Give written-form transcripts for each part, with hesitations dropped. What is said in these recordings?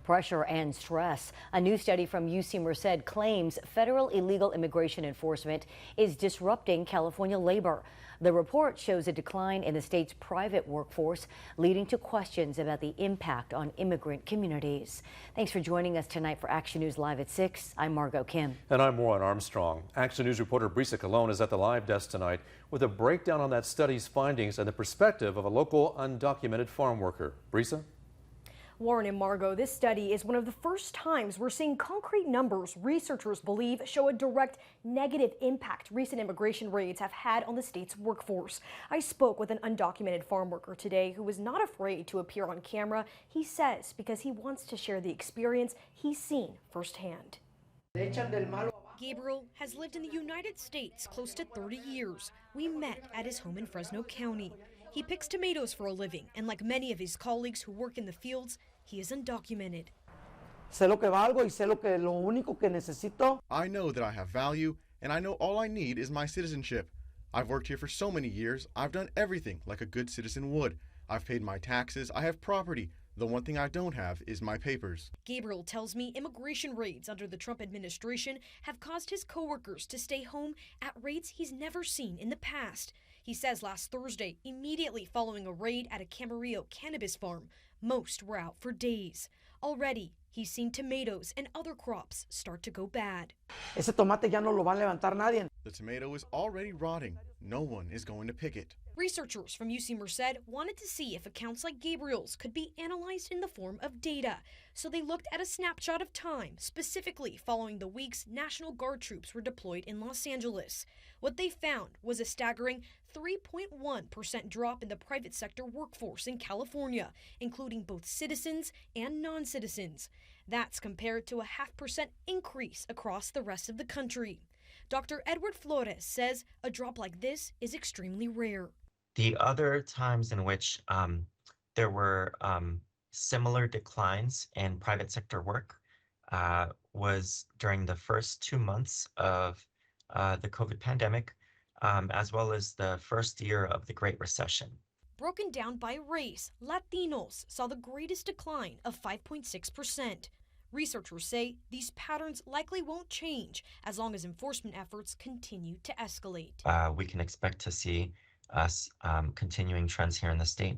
pressure and stress. A new study from UC Merced claims federal illegal immigration enforcement is disrupting California labor. The report shows a decline in the state's private workforce, leading to questions about the impact on immigrant communities. Thanks for joining us tonight for Action News Live at 6. I'm Margot Kim. And I'm Warren Armstrong. Action News reporter Brisa Colon is at the live desk tonight with a breakdown on that study's findings and the perspective of a local undocumented farm worker. Brisa? Warren and Margot, this study is one of the first times we're seeing concrete numbers researchers believe show a direct negative impact recent immigration raids have had on the state's workforce. I spoke with an undocumented farm worker today who was not afraid to appear on camera, he says, because he wants to share the experience he's seen firsthand. Gabriel has lived in the United States close to 30 years. We met at his home in Fresno County. He picks tomatoes for a living, and like many of his colleagues who work in the fields, he is undocumented. I know that I have value, and I know all I need is my citizenship. I've worked here for so many years, I've done everything like a good citizen would. I've paid my taxes, I have property. The one thing I don't have is my papers. Gabriel tells me immigration raids under the Trump administration have caused his coworkers to stay home at rates he's never seen in the past. He says last Thursday, immediately following a raid at a Camarillo cannabis farm, most were out for days. Already, he's seen tomatoes and other crops start to go bad. Ese tomate ya no lo va a levantar nadie. The tomato is already rotting. No one is going to pick it. Researchers from UC Merced wanted to see if accounts like Gabriel's could be analyzed in the form of data. So they looked at a snapshot of time, specifically following the weeks National Guard troops were deployed in Los Angeles. What they found was a staggering 3.1% drop in the private sector workforce in California, including both citizens and non-citizens. That's compared to a 0.5% increase across the rest of the country. Dr. Edward Flores says a drop like this is extremely rare. The other times in which there were similar declines in private sector work was during the first 2 months of the COVID pandemic, as well as the first year of the Great Recession. Broken down by race, Latinos saw the greatest decline of 5.6%. Researchers say these patterns likely won't change as long as enforcement efforts continue to escalate. We can expect to see us continuing trends here in the state.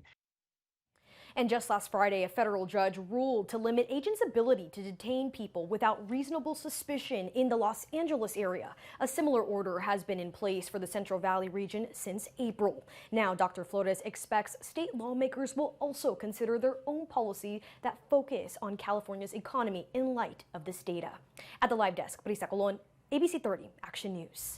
And just last Friday, a federal judge ruled to limit agents' ability to detain people without reasonable suspicion in the Los Angeles area. A similar order has been in place for the Central Valley region since April. Now, Dr. Flores expects state lawmakers will also consider their own policy that focus on California's economy in light of this data. At the live desk, Brisa Colon, ABC 30 Action News.